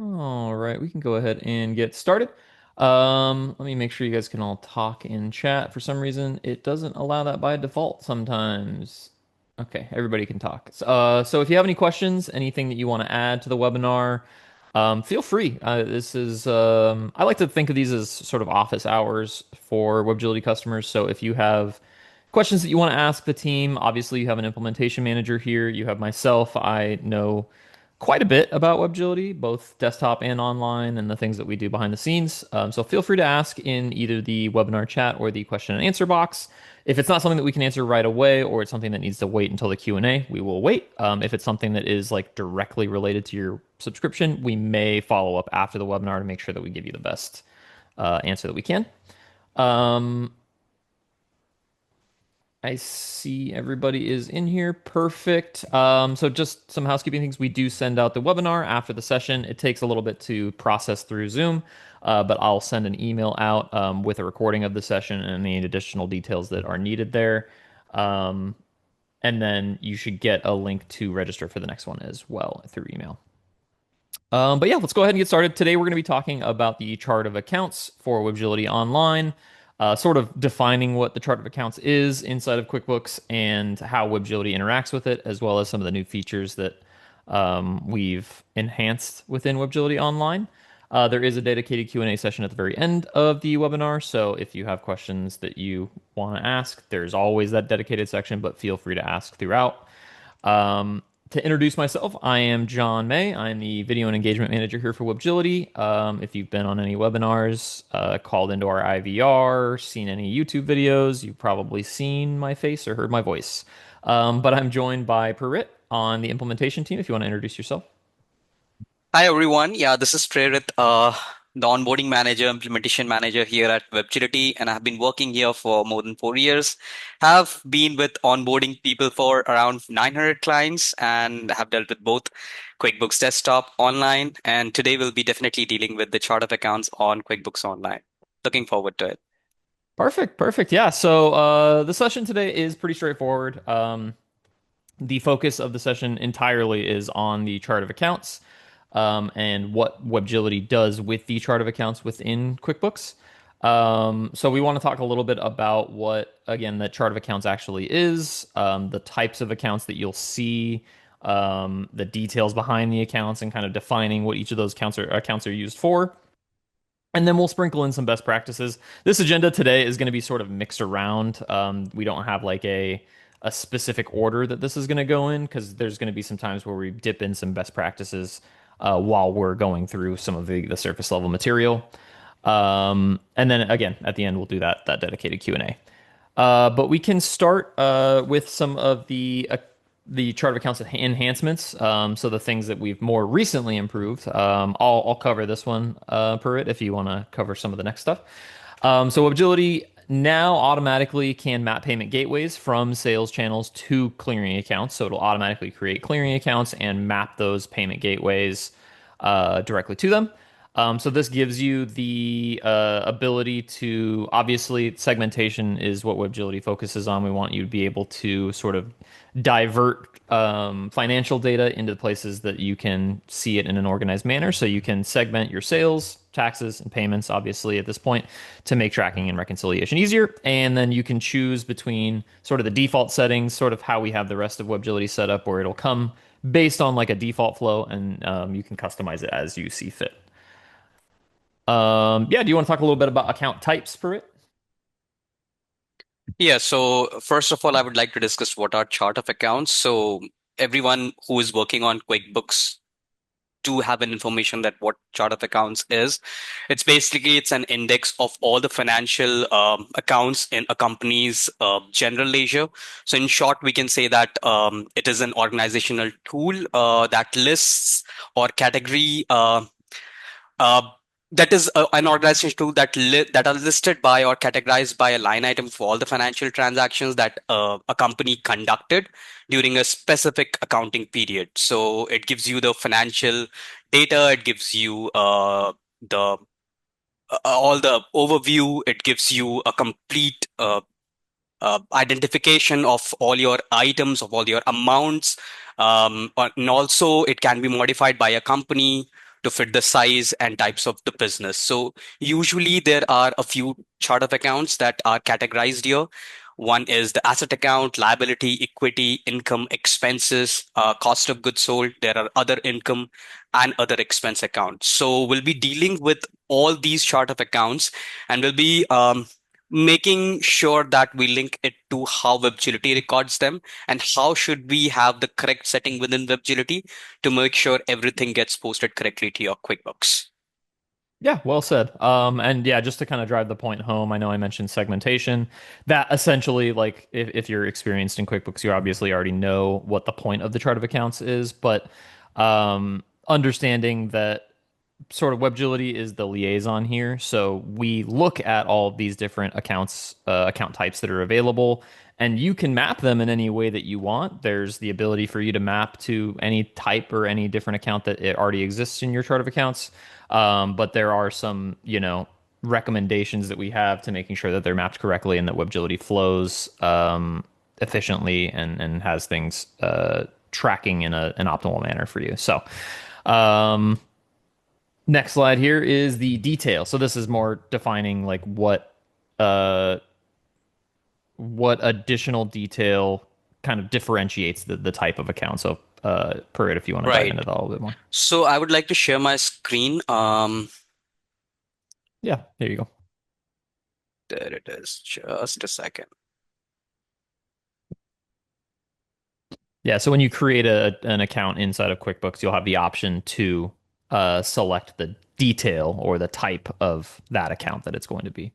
All right, we can go ahead and get started. Let me make sure you guys can all talk in chat. For some reason, it doesn't allow that by default sometimes. Okay, everybody can talk. So if you have any questions, anything that you want to add to the webinar, feel free. I like to think of these as sort of office hours for Webgility customers. So if you have questions that you want to ask the team, obviously you have an implementation manager here. You have myself. I know quite a bit about Webgility, both desktop and online, and the things that we do behind the scenes. So feel free to ask in either the webinar chat or the question and answer box. If it's not something that we can answer right away, or it's something that needs to wait until the Q&A, we will wait. If it's something that is like directly related to your subscription, we may follow up after the webinar to make sure that we give you the best answer that we can. Um, I see everybody is in here. Perfect. So just some housekeeping things. We do send out the webinar after the session. It takes a little bit to process through Zoom, but I'll send an email out with a recording of the session and any additional details that are needed there. Um, and then you should get a link to register for the next one as well through email. But yeah, let's go ahead and get started. Today we're going to be talking about the chart of accounts for Webgility Online, sort of defining what the chart of accounts is inside of QuickBooks and how Webgility interacts with it, as well as some of the new features that we've enhanced within Webgility Online. There is a dedicated Q&A session at the very end of the webinar, so if you have questions that you want to ask, there's always that dedicated section, but feel free to ask throughout. To introduce myself, I am John May. I'm the video and engagement manager here for Webgility. If you've been on any webinars, called into our IVR, seen any YouTube videos, you've probably seen my face or heard my voice. But I'm joined by Parit on the implementation team. If you want to introduce yourself. Hi everyone. Yeah, this is Prerit, the onboarding manager, implementation manager here at Webgility, and I've been working here for more than 4 years. Have been with onboarding people for around 900 clients and have dealt with both QuickBooks Desktop, online, and today we'll be definitely dealing with the chart of accounts on QuickBooks Online. Looking forward to it. Perfect, perfect. Yeah. So the session today is pretty straightforward. The focus of the session entirely is on the chart of accounts and what Webgility does with the chart of accounts within QuickBooks. So we want to talk a little bit about what, again, the chart of accounts actually is, the types of accounts that you'll see, the details behind the accounts, and kind of defining what each of those accounts are used for. And then we'll sprinkle in some best practices. This agenda today is going to be sort of mixed around. We don't have like a specific order that this is going to go in because there's going to be some times where we dip in some best practices while we're going through some of the surface level material. And then again, at the end, we'll do that dedicated Q&A. But we can start with some of the chart of accounts enhancements. So the things that we've more recently improved. I'll cover this one per it if you want to cover some of the next stuff. So Agility now automatically can map payment gateways from sales channels to clearing accounts. So it'll automatically create clearing accounts and map those payment gateways directly to them. So this gives you the ability to, obviously, segmentation is what Webgility focuses on. We want you to be able to sort of divert financial data into places that you can see it in an organized manner. So you can segment your sales, taxes, and payments, obviously, at this point, to make tracking and reconciliation easier. And then you can choose between sort of the default settings, sort of how we have the rest of Webgility set up, where it'll come based on like a default flow, and you can customize it as you see fit. Yeah, do you want to talk a little bit about account types for it? Yeah, so first of all, I would like to discuss what are chart of accounts. So everyone who is working on QuickBooks to have an information that what chart of accounts is. It's an index of all the financial accounts in a company's general ledger. So in short, we can say that it is an organizational tool that lists or category uh, that is an organization tool that are listed by or categorized by a line item for all the financial transactions that a company conducted during a specific accounting period. So it gives you the financial data, it gives you the all the overview, it gives you a complete identification of all your items, of all your amounts, and also it can be modified by a company to fit the size and types of the business. So usually there are a few chart of accounts that are categorized here. One is the asset account, liability, equity, income, expenses, cost of goods sold. There are other income and other expense accounts. So we'll be dealing with all these chart of accounts, and we'll be making sure that we link it to how Webgility records them and how should we have the correct setting within Webgility to make sure everything gets posted correctly to your QuickBooks. Yeah, well said. And yeah, just to kind of drive the point home, I know I mentioned segmentation. That essentially, like, if you're experienced in QuickBooks, you obviously already know what the point of the chart of accounts is, but understanding that sort of Webgility is the liaison here. So we look at all of these different accounts, account types that are available, and you can map them in any way that you want. There's the ability for you to map to any type or any different account that it already exists in your chart of accounts. But there are some, recommendations that we have to making sure that they're mapped correctly and that Webgility flows efficiently and has things tracking in an optimal manner for you. So, um, next slide here is the detail. So this is more defining like uh what additional detail kind of differentiates the type of account. So Pruitt, if you want to dive Right. into that a little bit more. So I would like to share my screen. Yeah, there you go. There it is. Just a second. Yeah, so when you create an account inside of QuickBooks, you'll have the option to select the detail or the type of that account that it's going to be.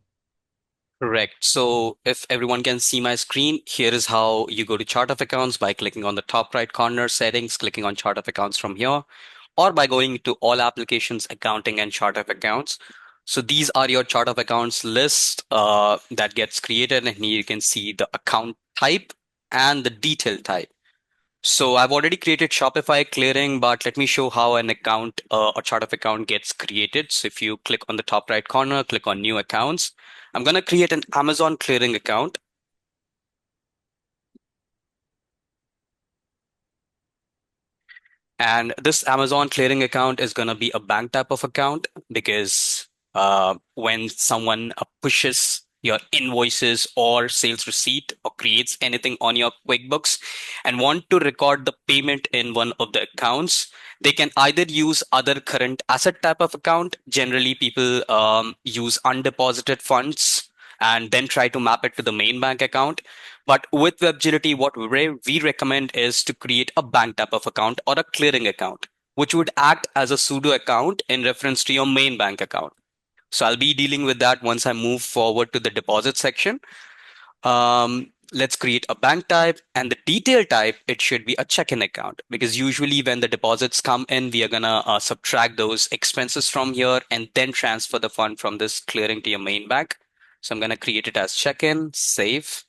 Correct. So if everyone can see my screen, here is how you go to chart of accounts by clicking on the top right corner settings, clicking on chart of accounts from here, or by going to all applications, accounting and chart of accounts. So these are your chart of accounts list that gets created, and here you can see the account type and the detail type. So I've already created Shopify clearing, but let me show how an account or chart of account gets created. So if you click on the top right corner, click on new accounts. I'm going to create an Amazon clearing account. And this Amazon clearing account is going to be a bank type of account because when someone pushes your invoices or sales receipt or creates anything on your QuickBooks and want to record the payment in one of the accounts, they can either use other current asset type of account. Generally, people use undeposited funds and then try to map it to the main bank account. But with Webgility, what we recommend is to create a bank type of account or a clearing account, which would act as a pseudo account in reference to your main bank account. So I'll be dealing with that once I move forward to the deposit section. Let's create a bank type, and the detail type, it should be a check-in account because usually when the deposits come in, we are gonna subtract those expenses from here and then transfer the fund from this clearing to your main bank. So I'm gonna create it as check-in, save.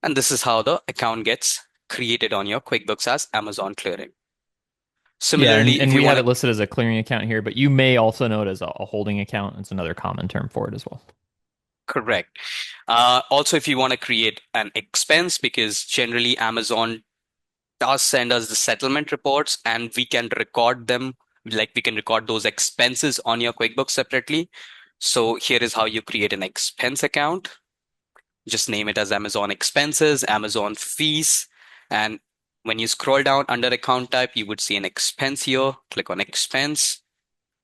And this is how the account gets created on your QuickBooks as Amazon Clearing. Yeah, Similarly, if and you we have want it to, listed as a clearing account here, but you may also know it as a holding account. It's another common term for it as well. correct. Also, if you want to create an expense, because generally Amazon does send us the settlement reports and we can record them, like we can record those expenses on your QuickBooks separately. So here is how you create an expense account. Just name it as Amazon expenses, Amazon fees. And when you scroll down under account type, you would see an expense here. Click on expense,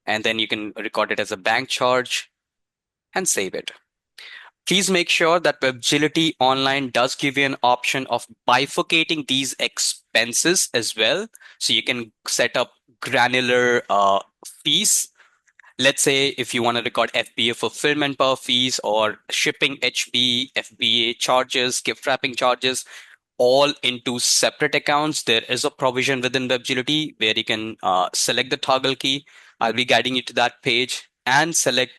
and then you can record it as a bank charge and save it. Please make sure that Webgility Online does give you an option of bifurcating these expenses as well. So you can set up granular fees. Let's say if you want to record FBA fulfillment power fees or shipping HB, FBA charges, gift wrapping charges, all into separate accounts. There is a provision within Webgility where you can select the toggle key. I'll be guiding you to that page and select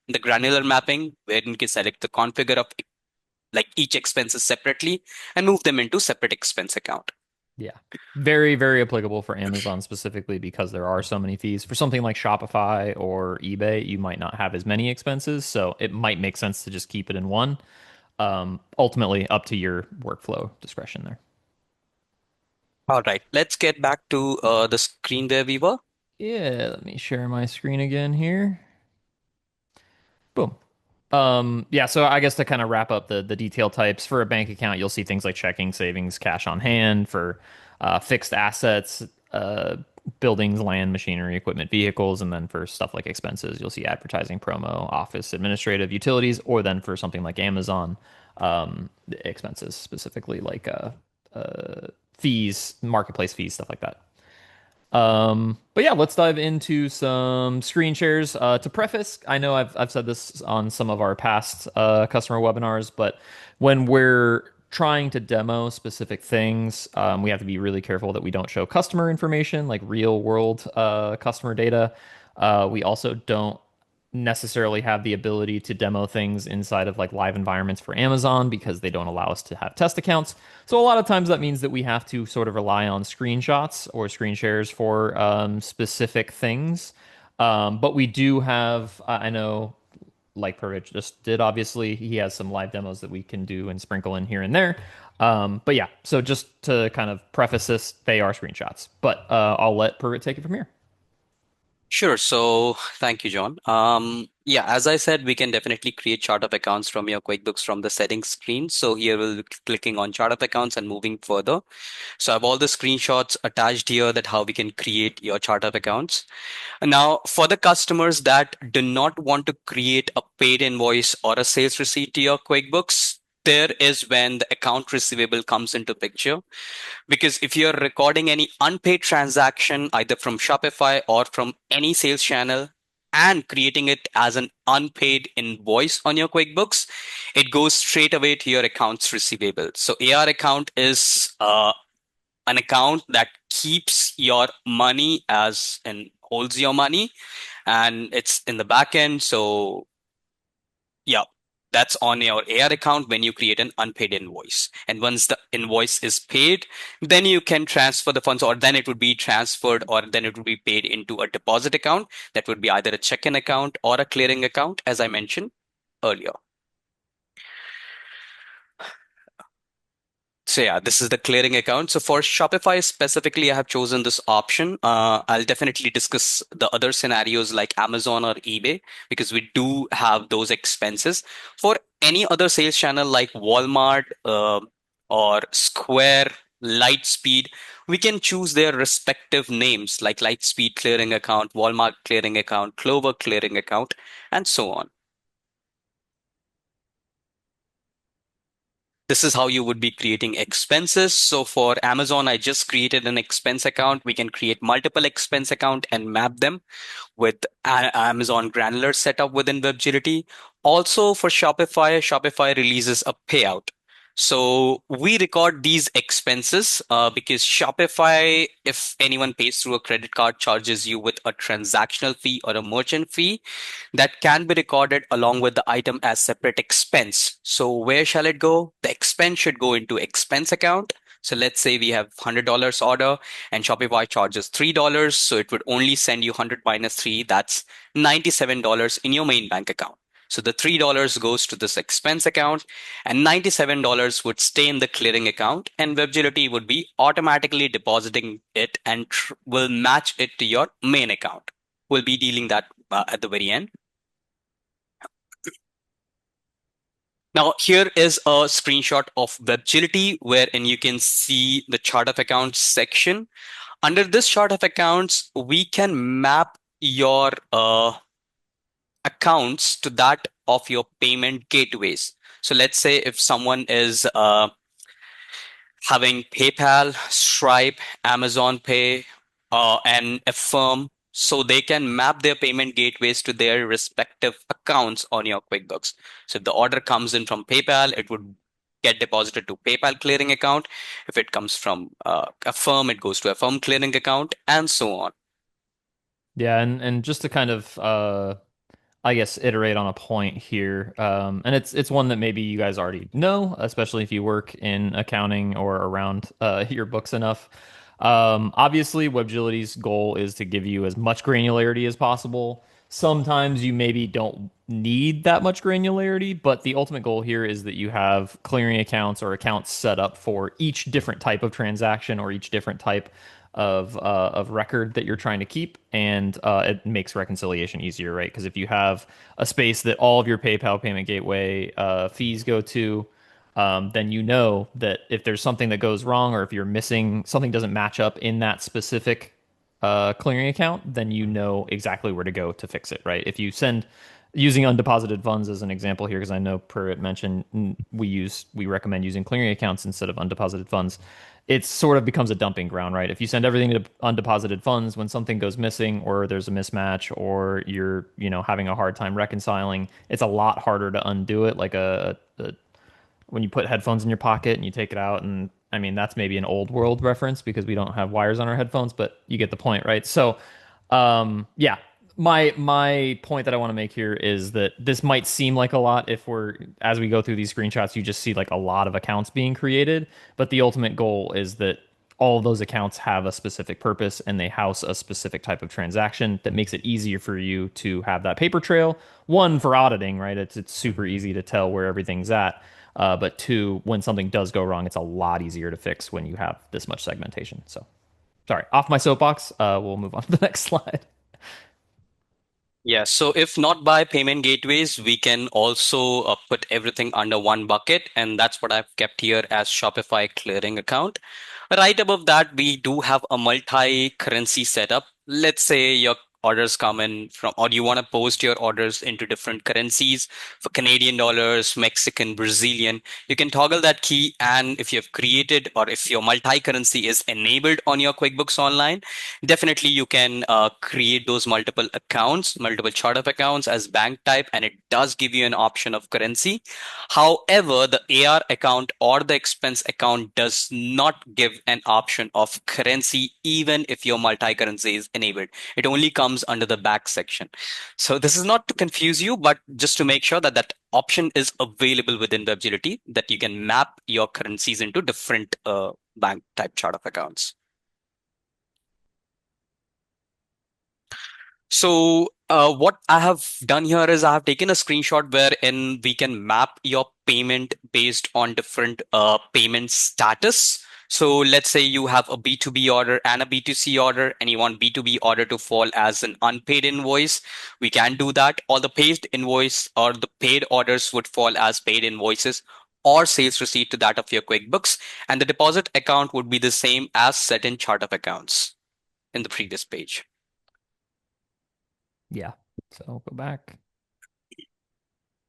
the granular mapping where you can select the configure of like each expenses separately and move them into separate expense account. Yeah. Very, very applicable for Amazon specifically because there are so many fees. For something like Shopify or eBay, you might not have as many expenses, so it might make sense to just keep it in one. Ultimately, up to your workflow discretion there. All right, let's get back to the screen where we were. Yeah, let me share my screen again here. Boom. Yeah, so I guess to kind of wrap up the detail types for a bank account, you'll see things like checking, savings, cash on hand for fixed assets, uh, buildings, land, machinery, equipment, vehicles, and then for stuff like expenses, you'll see advertising, promo, office, administrative, utilities, or then for something like Amazon, expenses specifically like fees, marketplace fees, stuff like that. But yeah, let's dive into some screen shares. To preface, I know I've said this on some of our past customer webinars, but when we're trying to demo specific things, we have to be really careful that we don't show customer information, like real world customer data. We also don't necessarily have the ability to demo things inside of like live environments for Amazon because they don't allow us to have test accounts. So a lot of times that means that we have to sort of rely on screenshots or screen shares for specific things. But we do have, I know, like Purge just did, obviously, he has some live demos that we can do and sprinkle in here and there. But yeah, so just to kind of preface this, they are screenshots. But I'll let Purge take it from here. Sure. So thank you, John. Yeah, as I said, we can definitely create chart of accounts from your QuickBooks from the settings screen. So here we'll be clicking on chart of accounts and moving further. So I have all the screenshots attached here that how we can create your chart of accounts. Now, for the customers that do not want to create a paid invoice or a sales receipt to your QuickBooks, there is when the account receivable comes into picture. Because if you're recording any unpaid transaction, either from Shopify or from any sales channel, and creating it as an unpaid invoice on your QuickBooks, it goes straight away to your accounts receivable. So AR account is an account that keeps your money as and holds your money, and it's in the back end. So yeah, that's on your AR account when you create an unpaid invoice. And once the invoice is paid, then you can transfer the funds, or then it would be transferred, or then it would be paid into a deposit account. That would be either a check-in account or a clearing account, as I mentioned earlier. So yeah, this is the clearing account. So for Shopify specifically, I have chosen this option. I'll definitely discuss the other scenarios like Amazon or eBay because we do have those expenses. For any other sales channel like Walmart or Square, Lightspeed, we can choose their respective names like Lightspeed clearing account, Walmart clearing account, Clover clearing account, and so on. This is how you would be creating expenses. So for Amazon, I just created an expense account. We can create multiple expense account and map them with Amazon Granular setup within Webgility. Also for Shopify, Shopify releases a payout. So we record these expenses because Shopify, if anyone pays through a credit card, charges you with a transactional fee or a merchant fee that can be recorded along with the item as separate expense. So where shall it go? The expense should go into expense account. So let's say we have $100 order and Shopify charges $3. So it would only send you 100 minus 3. That's $97 in your main bank account. So the $3 goes to this expense account and $97 would stay in the clearing account, and Webgility would be automatically depositing it and will match it to your main account. We'll be dealing that at the very end. Now, here is a screenshot of Webgility wherein you can see the chart of accounts section. Under this chart of accounts, we can map your accounts to that of your payment gateways. So let's say if someone is having PayPal, Stripe, Amazon Pay, and Affirm, so they can map their payment gateways to their respective accounts on your QuickBooks. So if the order comes in from PayPal, it would get deposited to PayPal clearing account. If it comes from Affirm, it goes to Affirm clearing account, and so on. Yeah, and just to kind of I guess iterate on a point here. And it's one that maybe you guys already know, especially if you work in accounting or around your books enough. Obviously, Webgility's goal is to give you as much granularity as possible. Sometimes you maybe don't need that much granularity, but the ultimate goal here is that you have clearing accounts or accounts set up for each different type of transaction or each different type of record that you're trying to keep, and it makes reconciliation easier, right? Because if you have a space that all of your PayPal payment gateway fees go to, then you know that if there's something that goes wrong or if you're missing something doesn't match up in that specific clearing account, then you know exactly where to go to fix it, right? If you send using undeposited funds as an example here, because I know Pruitt mentioned we recommend using clearing accounts instead of undeposited funds. It sort of becomes a dumping ground, right? If you send everything to undeposited funds, when something goes missing or there's a mismatch or you're, having a hard time reconciling, it's a lot harder to undo it. Like when you put headphones in your pocket and you take it out, and I mean that's maybe an old world reference because we don't have wires on our headphones, but you get the point, right? So yeah, my point that I want to make here is that this might seem like a lot if we're as we go through these screenshots, you just see like a lot of accounts being created, but the ultimate goal is that all of those accounts have a specific purpose and they house a specific type of transaction that makes it easier for you to have that paper trail. One, for auditing, right? It's super easy to tell where everything's at. But two, when something does go wrong, it's a lot easier to fix when you have this much segmentation. So, sorry, off my soapbox. We'll move on to the next slide. Yeah, so if not by payment gateways, we can also put everything under one bucket, and that's what I've kept here as Shopify clearing account. Right above that, we do have a multi-currency setup. Let's say your orders come in from, or you want to post your orders into different currencies for Canadian dollars, Mexican, Brazilian. You can toggle that key, and if you have created or if your multi-currency is enabled on your QuickBooks Online, definitely you can create those multiple accounts, multiple chart of accounts as bank type, and it does give you an option of currency. However, the AR account or the expense account does not give an option of currency, even if your multi-currency is enabled. It only comes under the back section. So this is not to confuse you, but just to make sure that that option is available within Webgility, that you can map your currencies into different bank type chart of accounts. So what I have done here is I have taken a screenshot wherein we can map your payment based on different payment status. So let's say you have a B2B order and a B2C order, and you want B2B order to fall as an unpaid invoice. We can do that. Or the paid invoice or the paid orders would fall as paid invoices or sales receipt to that of your QuickBooks. And the deposit account would be the same as set in chart of accounts in the previous page. Yeah. So go back.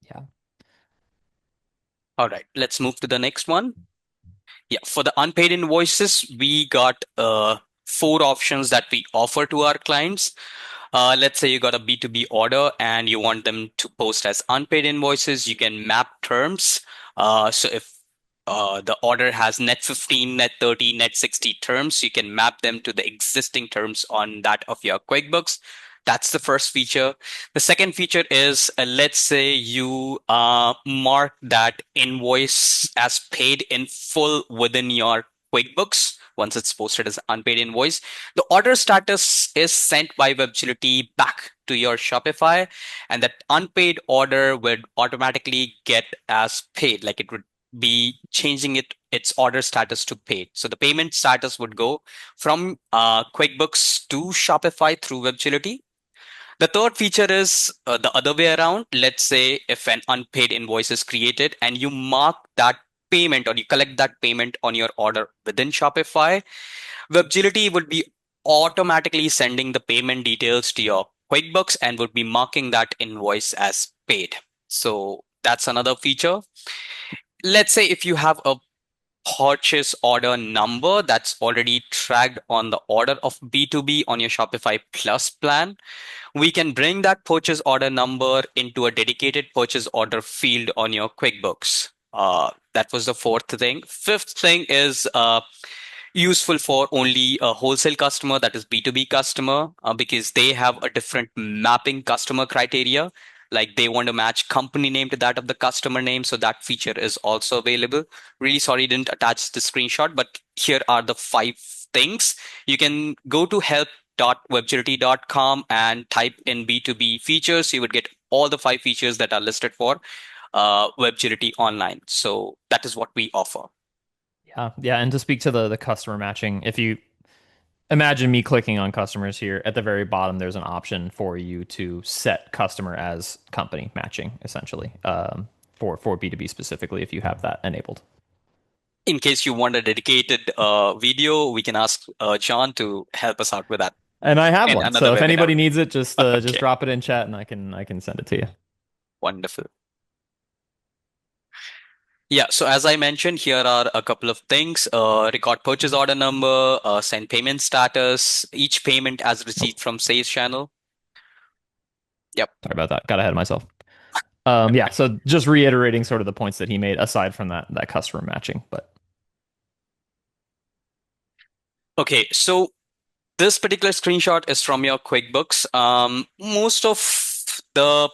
Yeah. All right, let's move to the next one. Yeah, for the unpaid invoices, we got four options that we offer to our clients. Let's say you got a B2B order and you want them to post as unpaid invoices. You can map terms. So if the order has net 15, net 30, net 60 terms, you can map them to the existing terms on that of your QuickBooks. That's the first feature. The second feature is let's say you mark that invoice as paid in full within your QuickBooks once it's posted as unpaid invoice. The order status is sent by Webgility back to your Shopify, and that unpaid order would automatically get as paid, like it would be changing its order status to paid. So the payment status would go from QuickBooks to Shopify through Webgility. The third feature is the other way around. Let's say if an unpaid invoice is created and you mark that payment or you collect that payment on your order within Shopify, Webgility would be automatically sending the payment details to your QuickBooks and would be marking that invoice as paid. So that's another feature. Let's say if you have a purchase order number that's already tracked on the order of B2B on your Shopify Plus plan, we can bring that purchase order number into a dedicated purchase order field on your QuickBooks. That was the fourth thing. Fifth thing is useful for only a wholesale customer, that is B2B customer, because they have a different mapping customer criteria. Like they want to match company name to that of the customer name. So that feature is also available. Really sorry, didn't attach the screenshot, but here are the 5 things. You can go to help.webgility.com and type in B2B features. You would get all the 5 features that are listed for Webgility Online. So that is what we offer. Yeah. Yeah. And to speak to the customer matching, if you imagine me clicking on customers here. At the very bottom, there's an option for you to set customer as company matching, essentially, for B2B specifically, if you have that enabled. In case you want a dedicated video, we can ask John to help us out with that And I have in one. another So if webinar. anybody needs it, just Okay, drop it in chat and I can send it to you. wonderful. Yeah, so as I mentioned, here are a couple of things. Record purchase order number, send payment status, each payment as Oh, received from sales channel. Yep. sorry about that. Got ahead of myself. Yeah, so just reiterating sort of the points that he made aside from that customer matching, but Okay, so this particular screenshot is from your QuickBooks. Most of the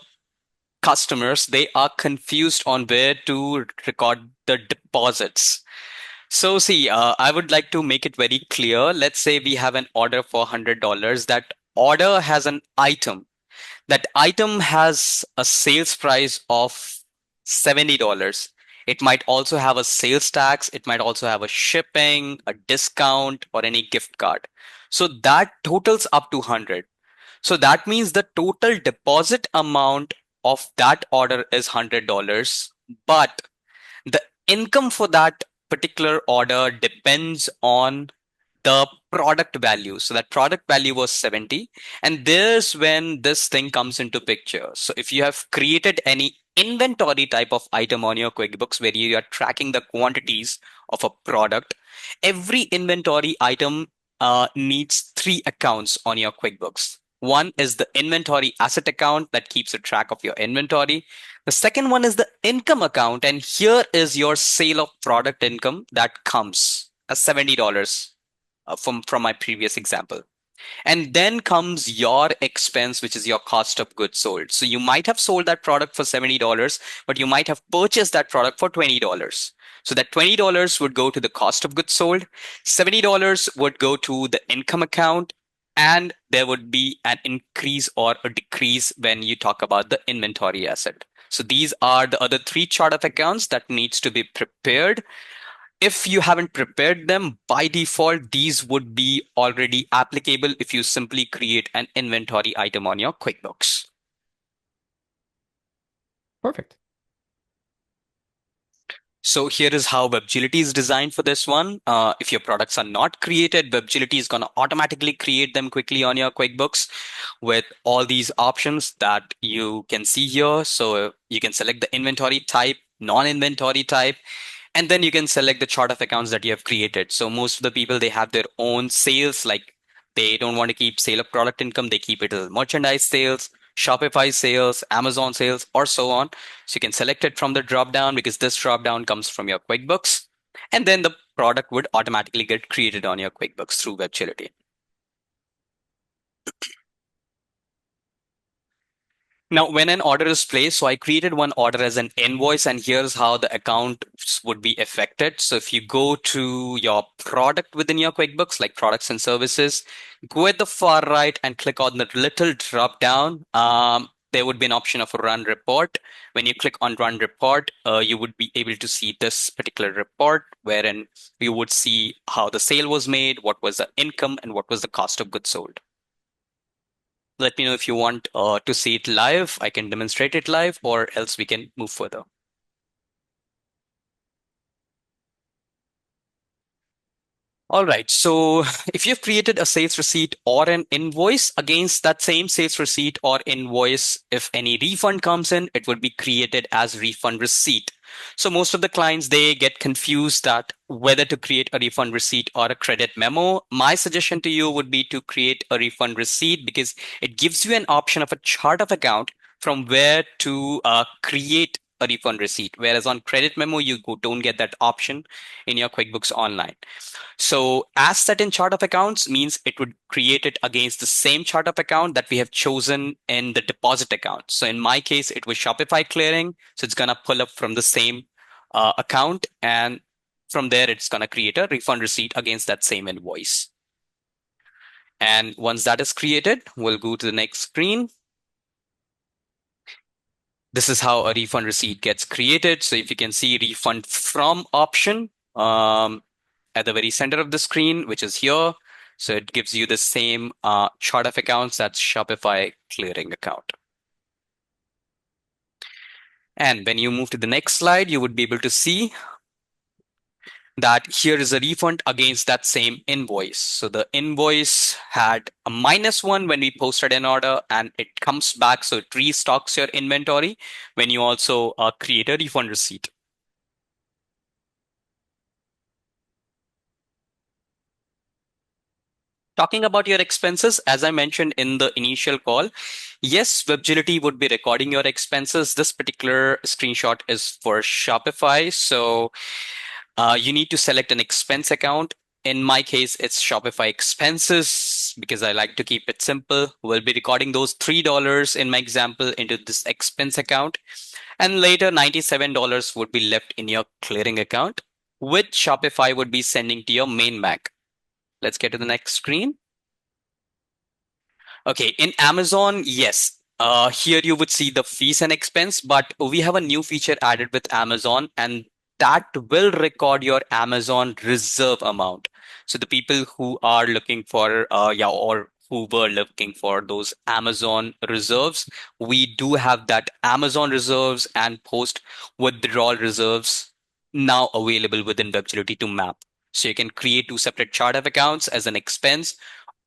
customers, they are confused on where to record the deposits. So see, I would like to make it very clear. Let's say we have an order for $100. That order has an item. That item has a sales price of $70. It might also have a sales tax. It might also have a shipping, a discount, or any gift card. So that totals up to 100. So that means the total deposit amount of that order is $100, but the income for that particular order depends on the product value. So that product value was 70. And there's when this thing comes into picture. So if you have created any inventory type of item on your QuickBooks where you are tracking the quantities of a product, every inventory item needs three accounts on your QuickBooks. One is the inventory asset account that keeps a track of your inventory. The second one is the income account, and here is your sale of product income that comes as $70 from my previous example. And then comes your expense, which is your cost of goods sold. So you might have sold that product for $70, but you might have purchased that product for $20. So that $20 would go to the cost of goods sold, $70 would go to the income account, and there would be an increase or a decrease when you talk about the inventory asset. So these are the other three chart of accounts that needs to be prepared. If you haven't prepared them, by default, these would be already applicable if you simply create an inventory item on your QuickBooks. perfect. So here is how Webgility is designed for this one. If your products are not created, Webgility is going to automatically create them quickly on your QuickBooks with all these options that you can see here. So you can select the inventory type, non-inventory type, and then you can select the chart of accounts that you have created. So most of the people, they have their own sales, like they don't want to keep sale of product income. They keep it as merchandise sales, Shopify sales, Amazon sales, or so on. So you can select it from the drop down because this drop down comes from your QuickBooks. And then the product would automatically get created on your QuickBooks through Webgility. Now, when an order is placed, so I created one order as an invoice, and here's how the accounts would be affected. So if you go to your product within your QuickBooks, like products and services, go at the far right and click on the little drop down. There would be an option of a run report. When you click on run report, you would be able to see this particular report, wherein you would see how the sale was made, what was the income, and what was the cost of goods sold. Let me know if you want to see it live. I can demonstrate it live, or else we can move further. All right. So if you've created a sales receipt or an invoice against that same sales receipt or invoice, if any refund comes in, it would be created as refund receipt. So most of the clients, they get confused that whether to create a refund receipt or a credit memo. My suggestion to you would be to create a refund receipt because it gives you an option of a chart of account from where to create a refund receipt. Whereas on credit memo, don't get that option in your QuickBooks Online. So as set in chart of accounts means it would create it against the same chart of account that we have chosen in the deposit account. So in my case, it was Shopify clearing. So it's going to pull up from the same account. And from there, it's going to create a refund receipt against that same invoice. And once that is created, we'll go to the next screen. This is how a refund receipt gets created. So if you can see refund from option, at the very center of the screen, which is here. So it gives you the same chart of accounts, that's Shopify clearing account. And when you move to the next slide, you would be able to see that here is a refund against that same invoice. So the invoice had a -1 when we posted an order and it comes back. So it restocks your inventory when you also create a refund receipt. Talking about your expenses, as I mentioned in the initial call, yes, Webgility would be recording your expenses. This particular screenshot is for Shopify. So you need to select an expense account. In my case, it's Shopify expenses because I like to keep it simple. We'll be recording those $3 in my example into this expense account. And later, $97 would be left in your clearing account, which Shopify would be sending to your main bank. Let's get to the next screen. Okay, in Amazon, yes. Here you would see the fees and expense, but we have a new feature added with Amazon, and that will record your Amazon reserve amount. So the people who are looking for, or who were looking for those Amazon reserves, we do have that Amazon reserves and post withdrawal reserves now available within WebGility to map. So you can create two separate chart of accounts as an expense,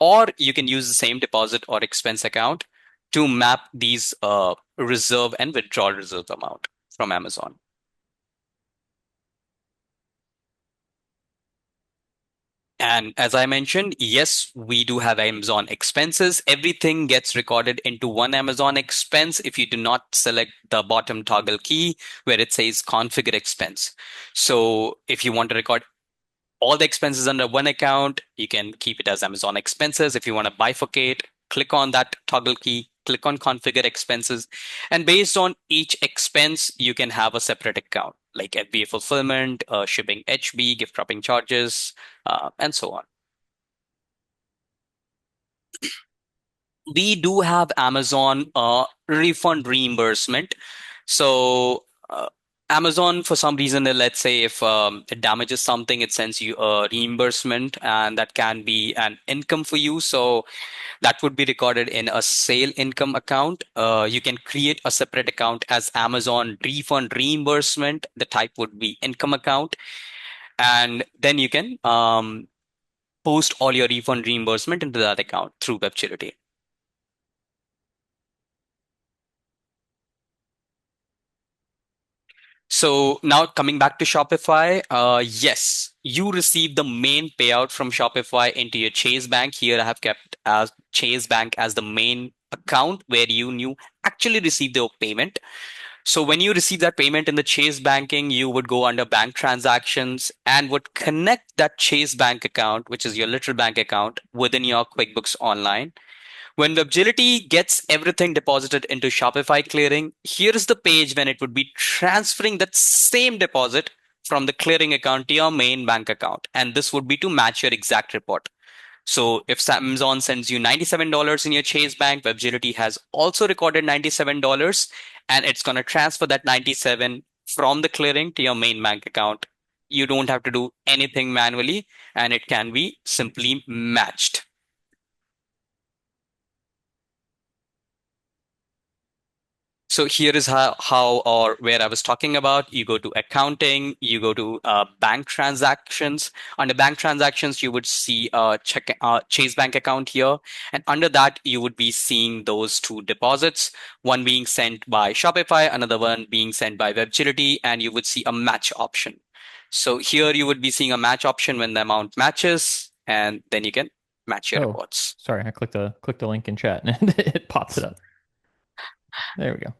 or you can use the same deposit or expense account to map these reserve and withdrawal reserve amount from Amazon. And as I mentioned, yes, we do have Amazon expenses. Everything gets recorded into one Amazon expense if you do not select the bottom toggle key where it says configure expense. So if you want to record all the expenses under one account, you can keep it as Amazon expenses. If you want to bifurcate, click on that toggle key, click on configure expenses. And based on each expense, you can have a separate account like FBA fulfillment, shipping HB, gift wrapping charges, and so on. We do have Amazon refund reimbursement. So Amazon, for some reason, let's say if it damages something, it sends you a reimbursement, and that can be an income for you. So that would be recorded in a sale income account. You can create a separate account as Amazon refund reimbursement. The type would be income account, and then you can post all your refund reimbursement into that account through WebGility. So now coming back to Shopify, yes, you receive the main payout from Shopify into your Chase Bank. Here I have kept as Chase Bank as the main account where you actually receive the payment. So when you receive that payment in the Chase banking, you would go under bank transactions and would connect that Chase bank account, which is your literal bank account, within your QuickBooks Online. When Webgility gets everything deposited into Shopify clearing, here is the page when it would be transferring that same deposit from the clearing account to your main bank account. And this would be to match your exact report. So if Amazon sends you $97 in your Chase Bank, Webgility has also recorded $97, and it's going to transfer that 97 from the clearing to your main bank account. You don't have to do anything manually, and it can be simply matched. So here is how or where I was talking about. You go to accounting, you go to bank transactions. Under bank transactions, you would see Chase Bank account here. And under that, you would be seeing those two deposits, one being sent by Shopify, another one being sent by Webgility, and you would see a match option. So here you would be seeing a match option when the amount matches, and then you can match your Oh, reports. sorry, I clicked the link in chat and it pops it up. There we go.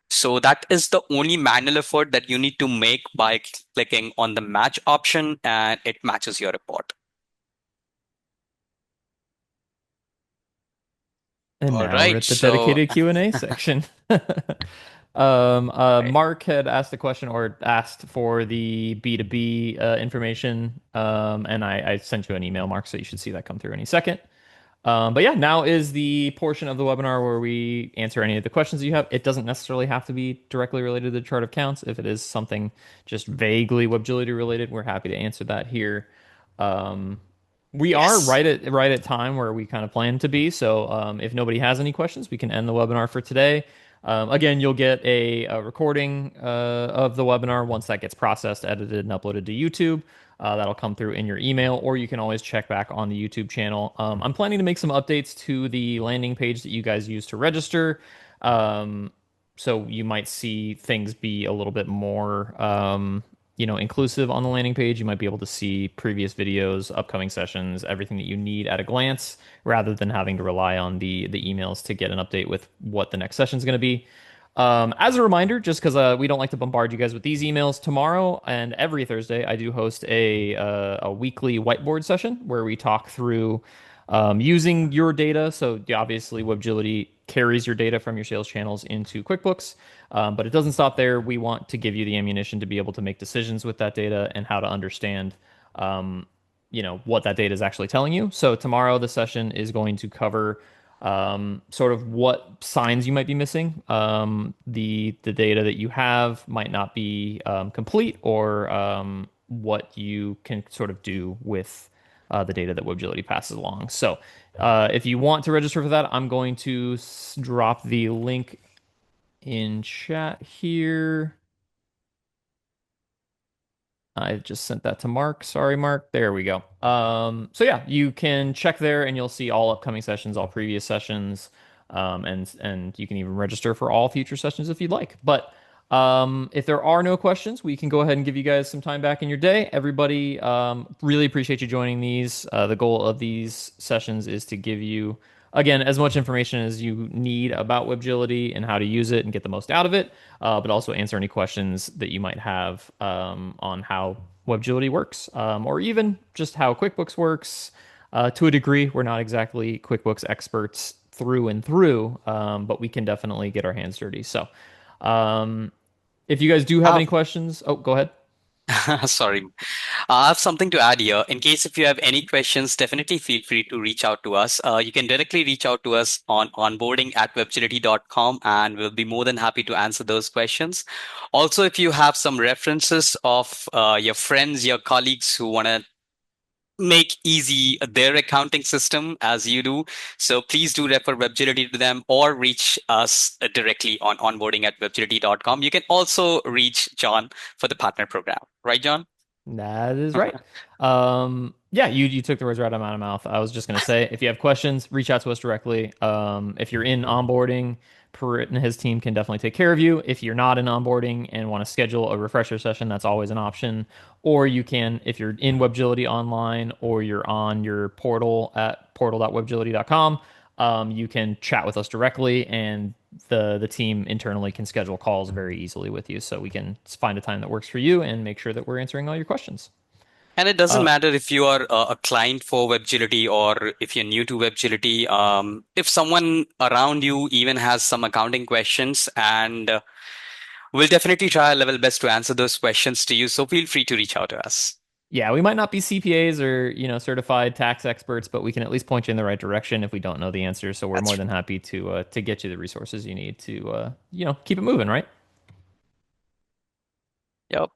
So that is the only manual effort that you need to make by clicking on the match option, and it matches your report. And All now we're right. at the So dedicated Q&A section. right. Mark had asked a question or asked for the B2B information, and I sent you an email, Mark, so you should see that come through any second. But yeah, now is the portion of the webinar where we answer any of the questions you have. It doesn't necessarily have to be directly related to the chart of counts. If it is something just vaguely WebGility related, we're happy to answer that here. Um, we are Yes. right at time where we kind of plan to be. So if nobody has any questions, we can end the webinar for today. Again, you'll get a recording of the webinar once that gets processed, edited, and uploaded to YouTube. That'll come through in your email, or you can always check back on the YouTube channel. I'm planning to make some updates to the landing page that you guys use to register. Um, so you might see things be a little bit more inclusive on the landing page. You might be able to see previous videos, upcoming sessions, everything that you need at a glance, rather than having to rely on the emails to get an update with what the next session is going to be. As a reminder, just because we don't like to bombard you guys with these emails, tomorrow and every Thursday, I do host a weekly whiteboard session where we talk through using your data. So yeah, obviously, Webgility carries your data from your sales channels into QuickBooks, but it doesn't stop there. We want to give you the ammunition to be able to make decisions with that data and how to understand what that data is actually telling you. So tomorrow the session is going to cover sort of what signs you might be missing. The data that you have might not be complete, or what you can sort of do with the data that Webgility passes along. So if you want to register for that, I'm going to drop the link in chat here. I just sent that to Mark. Sorry, Mark. There we go. So yeah, you can check there and you'll see all upcoming sessions, all previous sessions, and you can even register for all future sessions if you'd like. But if there are no questions, we can go ahead and give you guys some time back in your day. Everybody, really appreciate you joining these. The goal of these sessions is to give you, again, as much information as you need about Webgility and how to use it and get the most out of it, but also answer any questions that you might have on how Webgility works, or even just how QuickBooks works. To a degree, we're not exactly QuickBooks experts through and through, but we can definitely get our hands dirty. So, um, if you guys do have Uh, any questions, oh, go ahead. Sorry. I have something to add here. In case if you have any questions, definitely feel free to reach out to us. You can directly reach out to us on onboarding@webgility.com, and we'll be more than happy to answer those questions. Also, if you have some references of your friends, your colleagues who want to make easy their accounting system as you do, so please do refer Webgility to them or reach us directly on onboarding@webgility.com. You can also reach John for the partner program. Right, John? That is right. Yeah, you took the words right out of my mouth. I was just gonna say, if you have questions, reach out to us directly. If you're in onboarding, Pruitt and his team can definitely take care of you. If you're not in onboarding and want to schedule a refresher session, that's always an option. Or you can, if you're in Webgility Online or you're on your portal at portal.webgility.com, you can chat with us directly, and the team internally can schedule calls very easily with you, so we can find a time that works for you and make sure that we're answering all your questions. And it doesn't Uh, matter if you are a client for Webgility or if you're new to Webgility. If someone around you even has some accounting questions, and we'll definitely try our level best to answer those questions to you. So feel free to reach out to us. yeah, we might not be CPAs or certified tax experts, but we can at least point you in the right direction if we don't know the answer. So we're more That's than happy to get you the resources you need to keep it moving, right? Yep.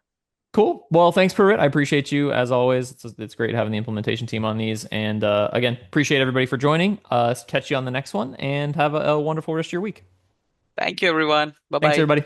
Cool. Well, thanks, Pruitt. I appreciate you as always. It's great having the implementation team on these. And again, appreciate everybody for joining. Catch you on the next one and have a wonderful rest of your week. Thank you, everyone. Bye Thanks, bye. everybody.